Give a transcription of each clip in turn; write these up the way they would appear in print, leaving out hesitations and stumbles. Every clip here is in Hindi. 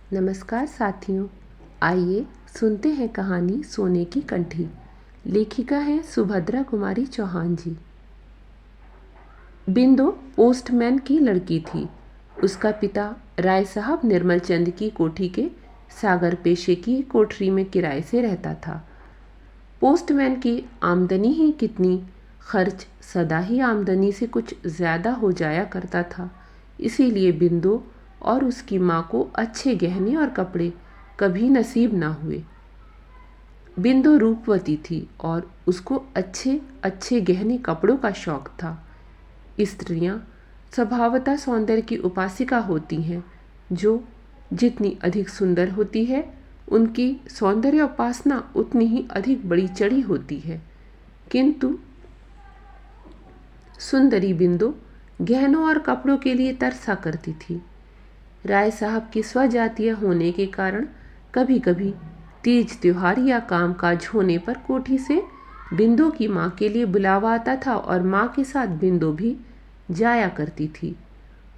नमस्कार साथियों, आइए सुनते हैं कहानी सोने की कंठी। लेखिका है सुभद्रा कुमारी चौहान जी। बिंदु पोस्टमैन की लड़की थी। उसका पिता राय साहब निर्मल चंद की कोठी के सागर पेशे की कोठरी में किराए से रहता था। पोस्टमैन की आमदनी ही कितनी, खर्च सदा ही आमदनी से कुछ ज़्यादा हो जाया करता था। इसीलिए बिंदु और उसकी माँ को अच्छे गहने और कपड़े कभी नसीब ना हुए। बिंदु रूपवती थी और उसको अच्छे अच्छे गहने कपड़ों का शौक था। स्त्रियां स्वभावतः सौंदर्य की उपासिका होती हैं। जो जितनी अधिक सुंदर होती है, उनकी सौंदर्य उपासना उतनी ही अधिक बड़ी चढ़ी होती है। किंतु सुंदरी बिंदु गहनों और कपड़ों के लिए तरसा करती थी। राय साहब की स्वजातीय होने के कारण कभी कभी तीज त्योहार या कामकाज होने पर कोठी से बिंदु की माँ के लिए बुलावा आता था और माँ के साथ बिंदु भी जाया करती थी।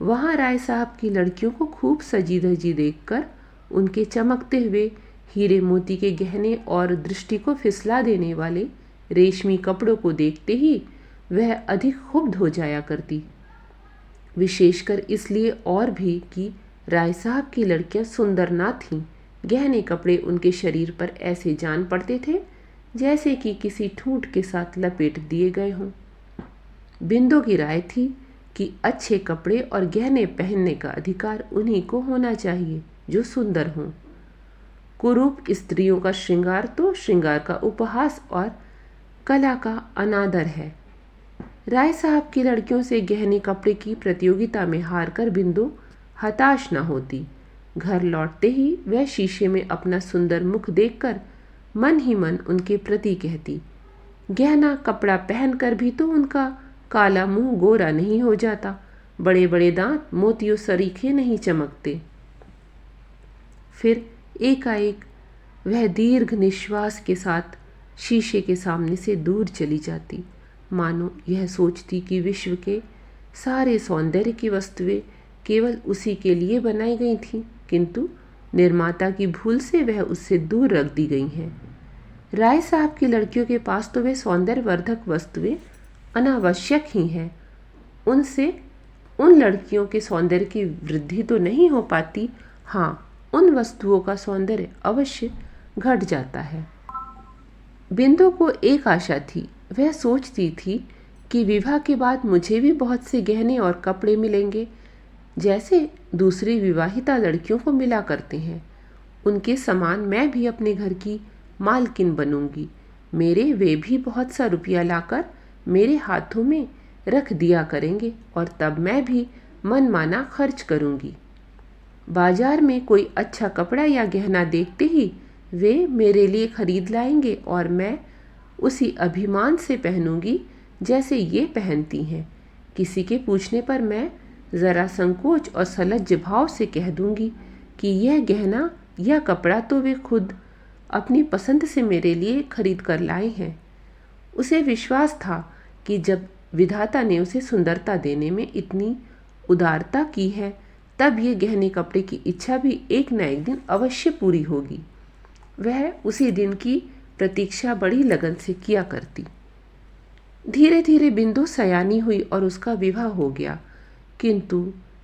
वहाँ राय साहब की लड़कियों को खूब सजी धजी देखकर उनके चमकते हुए हीरे मोती के गहने और दृष्टि को फिसला देने वाले रेशमी कपड़ों को देखते ही वह अधिक क्षुब्ध हो जाया करती। विशेषकर इसलिए और भी कि राय साहब की लड़कियां सुंदर ना थीं। गहने कपड़े उनके शरीर पर ऐसे जान पड़ते थे जैसे कि किसी ठूंठ के साथ लपेट दिए गए हों। बिंदु की राय थी कि अच्छे कपड़े और गहने पहनने का अधिकार उन्हीं को होना चाहिए जो सुंदर हों। कुरूप स्त्रियों का श्रृंगार तो श्रृंगार का उपहास और कला का अनादर है। राय साहब की लड़कियों से गहने कपड़े की प्रतियोगिता में हारकर बिंदु हताश न होती। घर लौटते ही वह शीशे में अपना सुंदर मुख देखकर मन ही मन उनके प्रति कहती, गहना कपड़ा पहनकर भी तो उनका काला मुंह गोरा नहीं हो जाता, बड़े बड़े दांत मोतियों सरीखे नहीं चमकते। फिर एकाएक वह दीर्घ निश्वास के साथ शीशे के सामने से दूर चली जाती, मानो यह सोचती कि विश्व के सारे सौंदर्य की वस्तुएं केवल उसी के लिए बनाई गई थीं, किंतु निर्माता की भूल से वह उससे दूर रख दी गई हैं। राय साहब की लड़कियों के पास तो वे सौंदर्यवर्धक वस्तुएं अनावश्यक ही हैं। उनसे उन लड़कियों के सौंदर्य की वृद्धि तो नहीं हो पाती, हाँ, उन वस्तुओं का सौंदर्य अवश्य घट जाता है। बिंदु को एक आशा थी। वह सोचती थी कि विवाह के बाद मुझे भी बहुत से गहने और कपड़े मिलेंगे, जैसे दूसरी विवाहिता लड़कियों को मिला करते हैं। उनके समान मैं भी अपने घर की मालकिन बनूंगी। मेरे वे भी बहुत सा रुपया लाकर मेरे हाथों में रख दिया करेंगे और तब मैं भी मनमाना खर्च करूंगी। बाजार में कोई अच्छा कपड़ा या गहना देखते ही वे मेरे लिए खरीद लाएंगे और मैं उसी अभिमान से पहनूंगी जैसे ये पहनती हैं। किसी के पूछने पर मैं ज़रा संकोच और सलज्ज भाव से कह दूंगी कि यह गहना या कपड़ा तो वे खुद अपनी पसंद से मेरे लिए खरीद कर लाए हैं। उसे विश्वास था कि जब विधाता ने उसे सुंदरता देने में इतनी उदारता की है, तब ये गहने कपड़े की इच्छा भी एक न एक दिन अवश्य पूरी होगी। वह उसी दिन की प्रतीक्षा बड़ी लगन से किया करती। धीरे धीरे बिंदु सयानी हुई और उसका विवाह हो गया, किंतु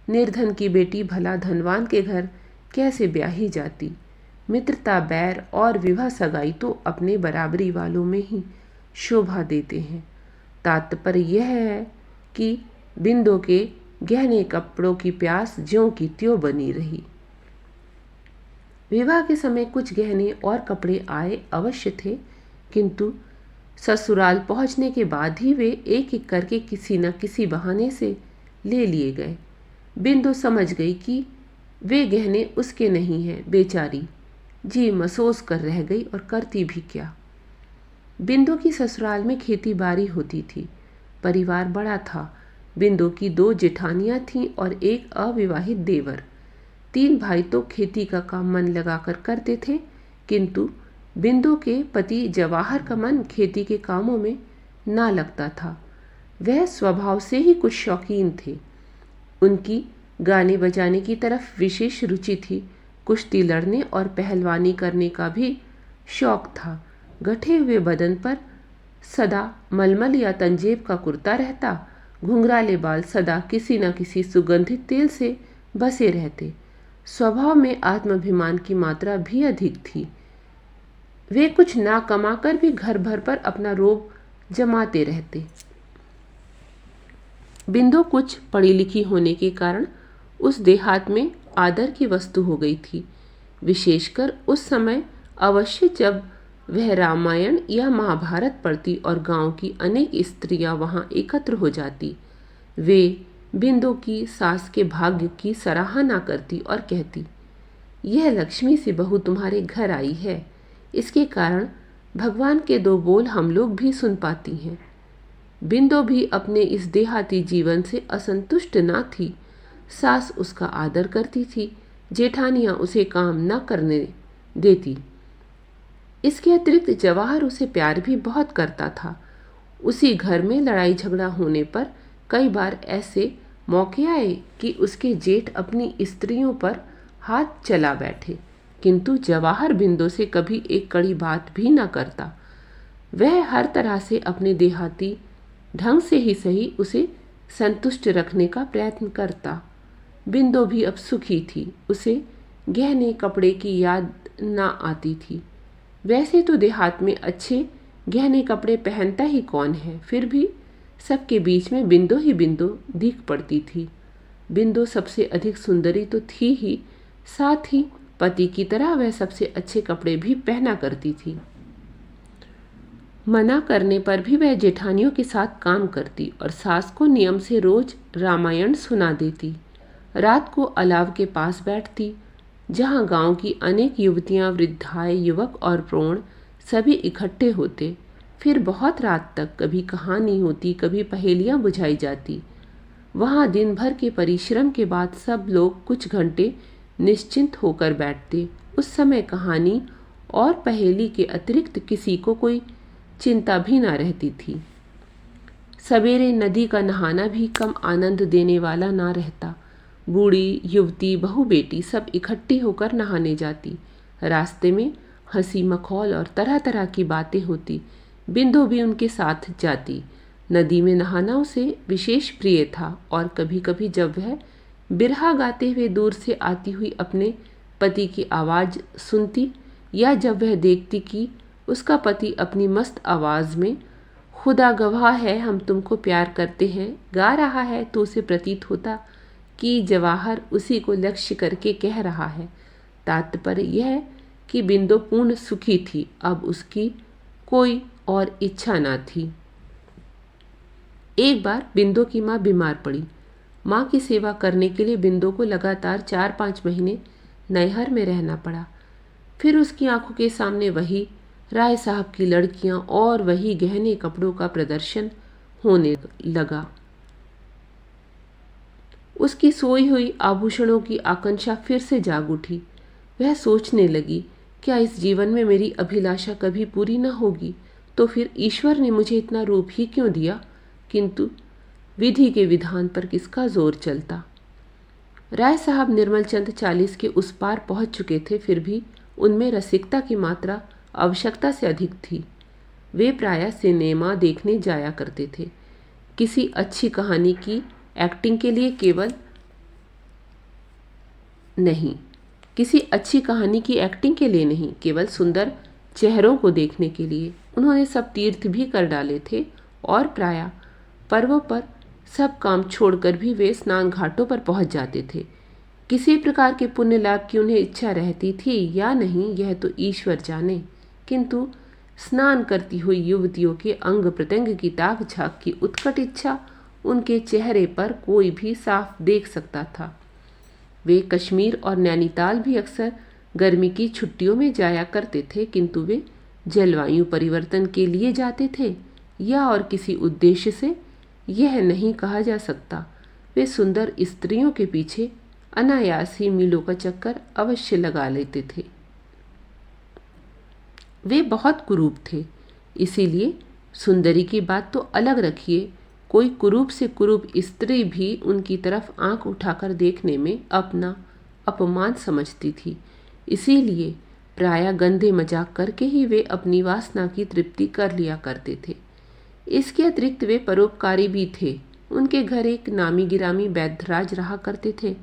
निर्धन की बेटी भला धनवान के घर कैसे ब्याही जाती। मित्रता, बैर और विवाह सगाई तो अपने बराबरी वालों में ही शोभा देते हैं। तात्पर्य यह है कि बिंदु के गहने कपड़ों की प्यास ज्यों की त्यों बनी रही। विवाह के समय कुछ गहने और कपड़े आए अवश्य थे, किंतु ससुराल पहुंचने के बाद ही वे एक एक करके किसी न किसी बहाने से ले लिए गए। बिंदु समझ गई कि वे गहने उसके नहीं हैं। बेचारी जी महसूस कर रह गई और करती भी क्या। बिंदु की ससुराल में खेती बाड़ी होती थी। परिवार बड़ा था। बिंदु की 2 जेठानियां थीं और एक अविवाहित देवर। 3 भाई तो खेती का काम मन लगाकर करते थे, किंतु बिंदु के पति जवाहर का मन खेती के कामों में ना लगता था। वह स्वभाव से ही कुछ शौकीन थे। उनकी गाने बजाने की तरफ विशेष रुचि थी। कुश्ती लड़ने और पहलवानी करने का भी शौक था। गठे हुए बदन पर सदा मलमल या तंजेब का कुर्ता रहता, घुंघराले बाल सदा किसी न किसी सुगंधित तेल से बसे रहते। स्वभाव में आत्माभिमान की मात्रा भी अधिक थी। वे कुछ ना कमाकर भी घर भर पर अपना रोब जमाते रहते। बिंदु कुछ पढ़ी लिखी होने के कारण उस देहात में आदर की वस्तु हो गई थी, विशेषकर उस समय अवश्य जब वह रामायण या महाभारत पढ़ती और गांव की अनेक स्त्रियां वहां एकत्र हो जाती। वे बिंदु की सास के भाग्य की सराहना करती और कहती, यह लक्ष्मी सी बहू तुम्हारे घर आई है, इसके कारण भगवान के दो बोल हम लोग भी सुन पाती हैं। बिंदु भी अपने इस देहाती जीवन से असंतुष्ट न थी। सास उसका आदर करती थी, जेठानियां उसे काम न करने देती। इसके अतिरिक्त जवाहर उसे प्यार भी बहुत करता था। उसी घर में लड़ाई झगड़ा होने पर कई बार ऐसे मौके आए कि उसके जेठ अपनी स्त्रियों पर हाथ चला बैठे, किंतु जवाहर बिंदु से कभी एक कड़ी बात भी न करता। वह हर तरह से अपने देहाती ढंग से ही सही उसे संतुष्ट रखने का प्रयत्न करता। बिंदु भी अब सुखी थी। उसे गहने कपड़े की याद न आती थी। वैसे तो देहात में अच्छे गहने कपड़े पहनता ही कौन है, फिर भी सबके बीच में बिंदु ही बिंदु दिख पड़ती थी। बिंदु सबसे अधिक सुंदरी तो थी ही, साथ ही पति की तरह वह सबसे अच्छे कपड़े भी पहना करती थी। मना करने पर भी वह जेठानियों के साथ काम करती और सास को नियम से रोज रामायण सुना देती। रात को अलाव के पास बैठती, जहाँ गांव की अनेक युवतियाँ, वृद्धाएं, युवक और प्रौढ़ सभी इकट्ठे होते। फिर बहुत रात तक कभी कहानी होती, कभी पहेलियाँ बुझाई जाती। वहाँ दिन भर के परिश्रम के बाद सब लोग कुछ घंटे निश्चिंत होकर बैठते। उस समय कहानी और पहेली के अतिरिक्त किसी को कोई चिंता भी ना रहती थी। सवेरे नदी का नहाना भी कम आनंद देने वाला ना रहता। बूढ़ी, युवती, बहू, बेटी सब इकट्ठी होकर नहाने जाती। रास्ते में हंसी मखौल और तरह तरह की बातें होती। बिंदु भी उनके साथ जाती। नदी में नहाना उसे विशेष प्रिय था और कभी कभी जब वह बिरहा गाते हुए दूर से आती हुई अपने पति की आवाज़ सुनती, या जब वह देखती कि उसका पति अपनी मस्त आवाज़ में खुदा गवाह है हम तुमको प्यार करते हैं गा रहा है, तो उसे प्रतीत होता कि जवाहर उसी को लक्ष्य करके कह रहा है। तात्पर्य यह कि बिंदु पूर्ण सुखी थी। अब उसकी कोई और इच्छा ना थी। एक बार बिंदु की माँ बीमार पड़ी। माँ की सेवा करने के लिए बिंदु को लगातार 4-5 महीने नैहर में रहना पड़ा। फिर उसकी आंखों के सामने वही राय साहब की लड़कियां और वही गहने कपड़ों का प्रदर्शन होने लगा। उसकी सोई हुई आभूषणों की आकांक्षा फिर से जाग उठी। वह सोचने लगी, क्या इस जीवन में मेरी अभिलाषा कभी पूरी न होगी? तो फिर ईश्वर ने मुझे इतना रूप ही क्यों दिया? किंतु विधि के विधान पर किसका जोर चलता। राय साहब निर्मल चंद 40 के उस पार पहुंच चुके थे, फिर भी उनमें रसिकता की मात्रा आवश्यकता से अधिक थी। वे प्रायः सिनेमा देखने जाया करते थे। किसी अच्छी कहानी की एक्टिंग के लिए केवल नहीं, केवल सुंदर चेहरों को देखने के लिए उन्होंने सब तीर्थ भी कर डाले थे और प्रायः पर्वों पर सब काम छोड़कर भी वे स्नान घाटों पर पहुंच जाते थे। किसी प्रकार के पुण्य लाभ की उन्हें इच्छा रहती थी या नहीं, यह तो ईश्वर जाने, किंतु स्नान करती हुई युवतियों के अंग प्रत्यंग की ताक झाक की उत्कट इच्छा उनके चेहरे पर कोई भी साफ देख सकता था। वे कश्मीर और नैनीताल भी अक्सर गर्मी की छुट्टियों में जाया करते थे, किंतु वे जलवायु परिवर्तन के लिए जाते थे या और किसी उद्देश्य से, यह नहीं कहा जा सकता। वे सुंदर स्त्रियों के पीछे अनायास ही मीलों का चक्कर अवश्य लगा लेते थे। वे बहुत कुरूप थे, इसीलिए सुंदरी की बात तो अलग रखिए, कोई कुरूप से कुरूप स्त्री भी उनकी तरफ आंख उठाकर देखने में अपना अपमान समझती थी। इसीलिए प्रायः गंदे मजाक करके ही वे अपनी वासना की तृप्ति कर लिया करते थे। इसके अतिरिक्त वे परोपकारी भी थे। उनके घर एक नामी गिरामी वैद्यराज रहा करते थे,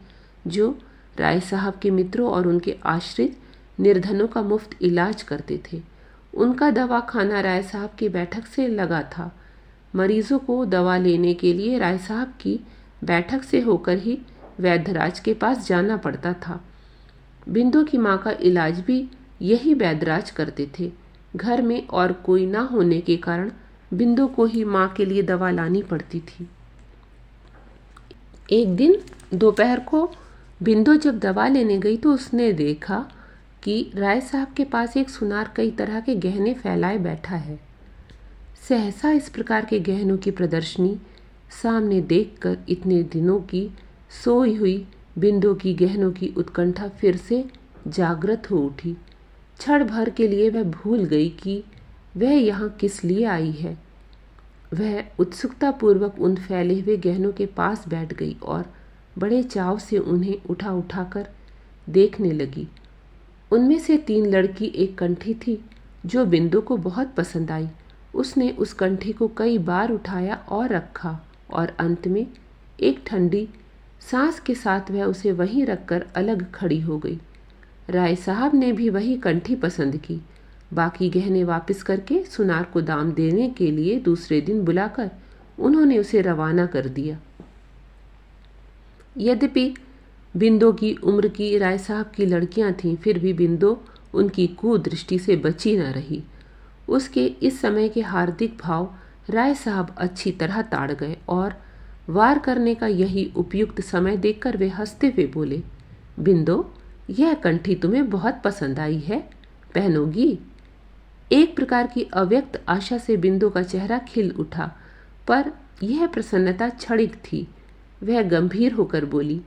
जो राय साहब के मित्रों और उनके आश्रित निर्धनों का मुफ्त इलाज करते थे। उनका दवा खाना राय साहब की बैठक से लगा था। मरीजों को दवा लेने के लिए राय साहब की बैठक से होकर ही वैद्यराज के पास जाना पड़ता था। बिंदु की माँ का इलाज भी यही वैद्यराज करते थे। घर में और कोई ना होने के कारण बिंदु को ही माँ के लिए दवा लानी पड़ती थी। एक दिन दोपहर को बिंदु जब दवा लेने गई तो उसने देखा कि राय साहब के पास एक सुनार कई तरह के गहने फैलाए बैठा है। सहसा इस प्रकार के गहनों की प्रदर्शनी सामने देखकर इतने दिनों की सोई हुई बिंदु की गहनों की उत्कंठा फिर से जागृत हो उठी। क्षण भर के लिए वह भूल गई कि वह यहाँ किस लिए आई है। वह उत्सुकतापूर्वक उन फैले हुए गहनों के पास बैठ गई और बड़े चाव से उन्हें उठा उठाकर देखने लगी। उनमें से 3 लड़की एक कंठी थी जो बिंदु को बहुत पसंद आई। उसने उस कंठी को कई बार उठाया और रखा और अंत में एक ठंडी सांस के साथ वह उसे वहीं रखकर अलग खड़ी हो गई। राय साहब ने भी वही कंठी पसंद की। बाकी गहने वापस करके सुनार को दाम देने के लिए दूसरे दिन बुलाकर उन्होंने उसे रवाना कर दिया। यद्यपि बिंदु की उम्र की राय साहब की लड़कियां थीं, फिर भी बिंदु उनकी कुदृष्टि से बची न रही। उसके इस समय के हार्दिक भाव राय साहब अच्छी तरह ताड़ गए और वार करने का यही उपयुक्त समय देखकर वे हंसते हुए बोले, बिंदु, यह कंठी तुम्हें बहुत पसंद आई है, पहनोगी? एक प्रकार की अव्यक्त आशा से बिंदु का चेहरा खिल उठा, पर यह प्रसन्नता क्षणिक थी। वह गंभीर होकर बोली,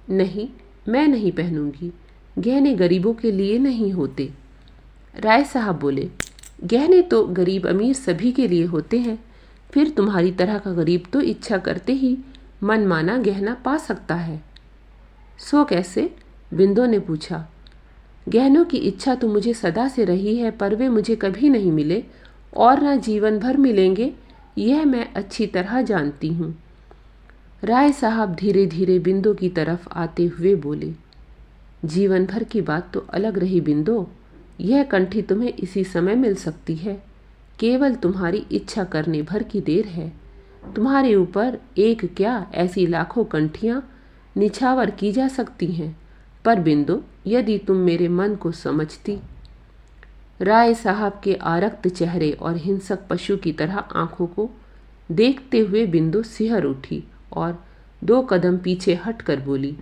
नहीं, मैं नहीं पहनूंगी। गहने गरीबों के लिए नहीं होते। राय साहब बोले, गहने तो गरीब अमीर सभी के लिए होते हैं। फिर तुम्हारी तरह का गरीब तो इच्छा करते ही मनमाना गहना पा सकता है। सो कैसे? बिंदु ने पूछा। गहनों की इच्छा तो मुझे सदा से रही है, पर वे मुझे कभी नहीं मिले और न जीवन भर मिलेंगे, यह मैं अच्छी तरह जानती हूँ। राय साहब धीरे धीरे बिंदु की तरफ आते हुए बोले, जीवन भर की बात तो अलग रही बिंदु, यह कंठी तुम्हें इसी समय मिल सकती है। केवल तुम्हारी इच्छा करने भर की देर है। तुम्हारे ऊपर एक क्या ऐसी लाखों कंठियाँ निछावर की जा सकती हैं। पर बिंदु, यदि तुम मेरे मन को समझती। राय साहब के आरक्त चेहरे और हिंसक पशु की तरह आंखों को देखते हुए बिंदु सिहर उठी और 2 कदम पीछे हटकर बोली,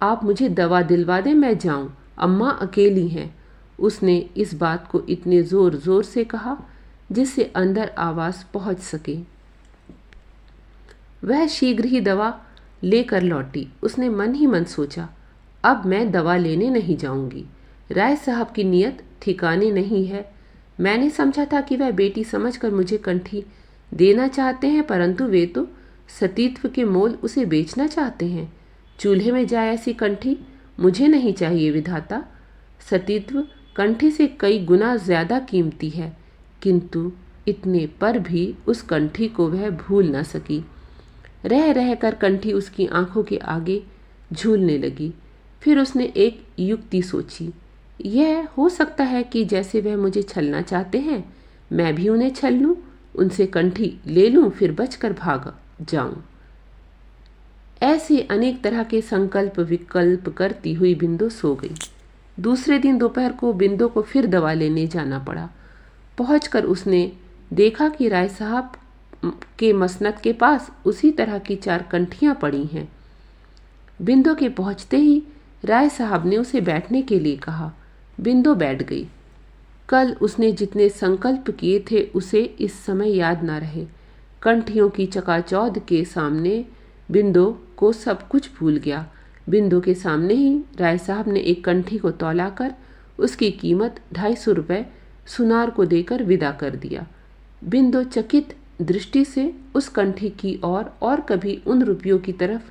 आप मुझे दवा दिलवा दें, मैं जाऊं, अम्मा अकेली हैं। उसने इस बात को इतने जोर जोर से कहा जिससे अंदर आवाज पहुंच सके। वह शीघ्र ही दवा लेकर लौटी। उसने मन ही मन सोचा, अब मैं दवा लेने नहीं जाऊंगी। राय साहब की नीयत ठिकाने नहीं है। मैंने समझा था कि वह बेटी समझकर मुझे कंठी देना चाहते हैं, परंतु वे तो सतीत्व के मोल उसे बेचना चाहते हैं। चूल्हे में जाए ऐसी कंठी मुझे नहीं चाहिए विधाता। सतीत्व कंठी से कई गुना ज्यादा कीमती है, किंतु इतने पर भी उस कंठी को वह भूल न सकी। रह रहकर कंठी उसकी आंखों के आगे झूलने लगी। फिर उसने एक युक्ति सोची। यह हो सकता है कि जैसे वह मुझे छलना चाहते हैं, मैं भी उन्हें छल लूं, उनसे कंठी ले लूं, फिर बचकर भाग जाऊं। ऐसे अनेक तरह के संकल्प विकल्प करती हुई बिंदु सो गई। दूसरे दिन दोपहर को बिंदु को फिर दवा लेने जाना पड़ा। पहुंचकर उसने देखा कि राय साहब के मसनद के पास उसी तरह की 4 कंठियां पड़ी हैं। बिंदु के पहुंचते ही राय साहब ने उसे बैठने के लिए कहा। बिंदु बैठ गई। कल उसने जितने संकल्प किए थे उसे इस समय याद न रहे। कंठियों की चकाचौंध के सामने बिंदु को सब कुछ भूल गया। बिंदु के सामने ही राय साहब ने एक कंठी को तौलाकर उसकी कीमत 250 रुपये सुनार को देकर विदा कर दिया। बिंदु चकित दृष्टि से उस कंठी की और कभी उन रुपयों की तरफ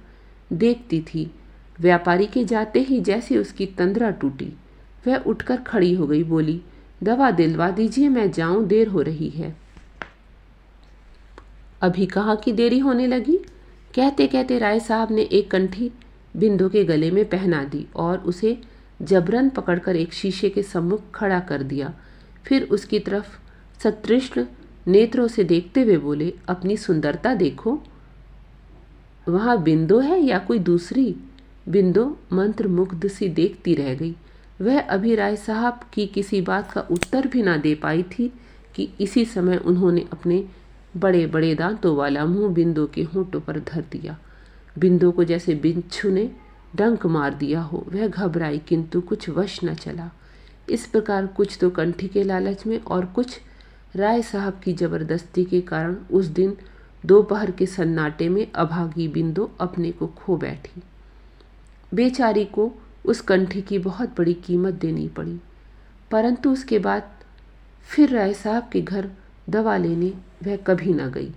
देखती थी। व्यापारी के जाते ही जैसे उसकी तंद्रा टूटी। वह उठकर खड़ी हो गई, बोली, दवा दिलवा दीजिए, मैं जाऊं, देर हो रही है। अभी कहाँ की देरी होने लगी। कहते कहते राय साहब ने एक कंठी बिंदु के गले में पहना दी और उसे जबरन पकड़कर एक शीशे के सम्मुख खड़ा कर दिया। फिर उसकी तरफ सतृष्ण नेत्रों से देखते हुए बोले, अपनी सुंदरता देखो। वहाँ बिंदु है या कोई दूसरी? बिंदु मंत्रमुग्ध सी देखती रह गई। वह अभी राय साहब की किसी बात का उत्तर भी ना दे पाई थी कि इसी समय उन्होंने अपने बड़े बड़े दांतों वाला मुंह बिंदु के होंठों पर धर दिया। बिंदु को जैसे बिच्छू ने डंक मार दिया हो। वह घबराई किंतु कुछ वश न चला। इस प्रकार कुछ तो कंठी के लालच में और कुछ राय साहब की जबरदस्ती के कारण उस दिन दोपहर के सन्नाटे में अभागी बिंदु अपने को खो बैठी। बेचारी को उस कंठी की बहुत बड़ी कीमत देनी पड़ी, परंतु उसके बाद फिर राय साहब के घर दवा लेने वह कभी न गई।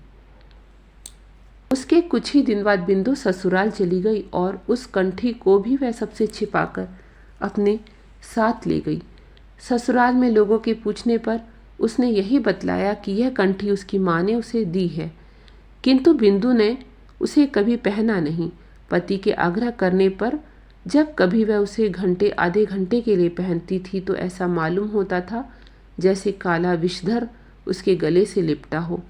उसके कुछ ही दिन बाद बिंदु ससुराल चली गई और उस कंठी को भी वह सबसे छिपाकर अपने साथ ले गई। ससुराल में लोगों के पूछने पर उसने यही बतलाया कि यह कंठी उसकी माँ ने उसे दी है, किंतु बिंदु ने उसे कभी पहना नहीं। पति के आग्रह करने पर जब कभी वह उसे घंटे आधे घंटे के लिए पहनती थी तो ऐसा मालूम होता था जैसे काला विषधर उसके गले से लिपटा हो।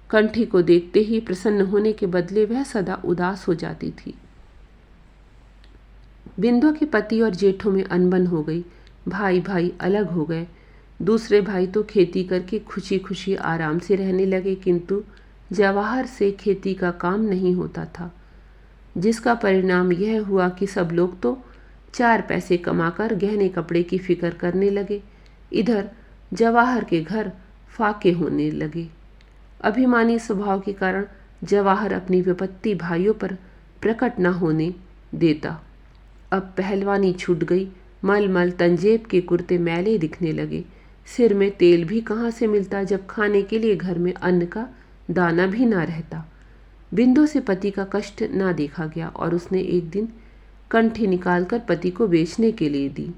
कंठी को देखते ही प्रसन्न होने के बदले वह सदा उदास हो जाती थी। बिंदु के पति और जेठों में अनबन हो गई। भाई भाई अलग हो गए। दूसरे भाई तो खेती करके खुशी खुशी आराम से रहने लगे, किंतु जवाहर से खेती का काम नहीं होता था, जिसका परिणाम यह हुआ कि सब लोग तो 4 पैसे कमाकर गहने कपड़े की फिक्र करने लगे। इधर जवाहर के घर फाके होने लगे। अभिमानी स्वभाव के कारण जवाहर अपनी विपत्ति भाइयों पर प्रकट न होने देता। अब पहलवानी छूट गई। मलमल तंजेब के कुर्ते मैले दिखने लगे। सिर में तेल भी कहाँ से मिलता जब खाने के लिए घर में अन्न का दाना भी ना रहता। बिंदु से पति का कष्ट ना देखा गया और उसने एक दिन कंठी निकालकर पति को बेचने के लिए दी।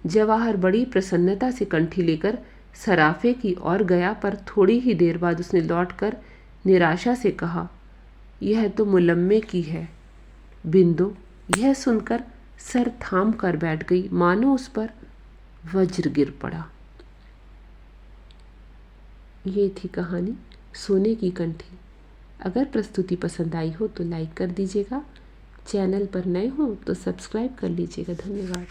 जवाहर बड़ी प्रसन्नता से कंठी लेकर सराफे की ओर गया, पर थोड़ी ही देर बाद उसने लौटकर निराशा से कहा, यह तो मुलम्मे की है। बिंदु यह सुनकर सर थाम कर बैठ गई, मानो उस पर वज्र गिर पड़ा। ये थी कहानी सोने की कंठी। अगर प्रस्तुति पसंद आई हो तो लाइक कर दीजिएगा। चैनल पर नए हो तो सब्सक्राइब कर लीजिएगा। धन्यवाद।